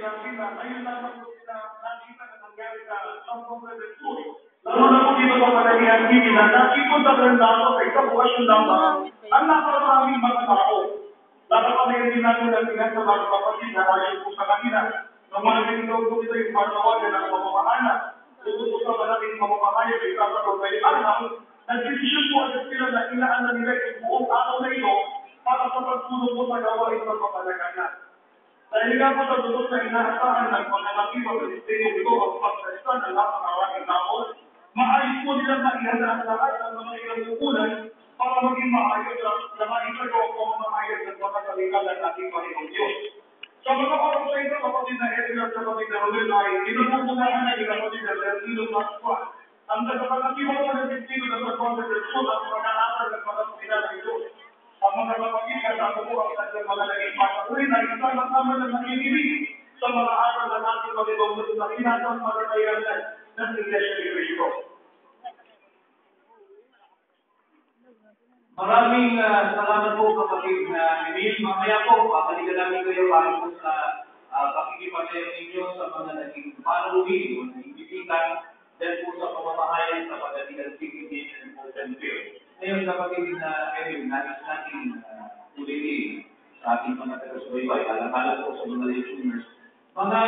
natin na ngayon lamang po sila nakita na nangyari sa Lampong Preventur. Lalo na po dito sa Panalihan TV na nakikita rin ako sa isang bukasyon lamang ang napakaraming mga tao. Napapanayin din natin ang tingnan sa mga kapatid na ayon po sa kanila. Nung mga pinagaw po dito yung panawagan ng mamamahala. Tungkol sa malaking mamamahaya kay Tatang Ray Arnal, nagdesisyon po agad sila na inaanan nila yung buong araw na ito para sa pagtulong po sa gawain ng pamalagaan. Dahil nga po sa totoo na inaasahan ng pangalakiwa sa sistema ito ang pagkasta ng napakaraming tao, maayos po nila maihanda ang lahat ng mga ilang para maging maayos na maisagawa po ang maayos ng mga kalingal ng ating Panginoon Diyos. Sa mga parang sa ito, kapatid na Edwin at kapatid na Rodel ay pinagpupunahan na yung kapatid na Bernardo Pascua. Ang nagpapalakiwa po ng sistema ng pagpapalagay at pag-aaral ng mga pinala ito. Ang mga kapatid kasama po ang kanyang mga naging patuloy na isang kasama ng nakikinig sa mga aral ng ating Panginoon na sinasang maranayanan ng Iglesia ni Cristo. Maraming salamat po kapatid na Emil. Mamaya po, papalitan namin kayo para po sa pakikipagsayaw ninyo sa mga naging panuwi o naging bisitan dahil po sa pamamahayan sa pagdating CPD and Open Field. Ngayon kapatid na Emil, nais natin ulitin sa ating mga taga-subaybay, alam-alam po sa mga listeners, mga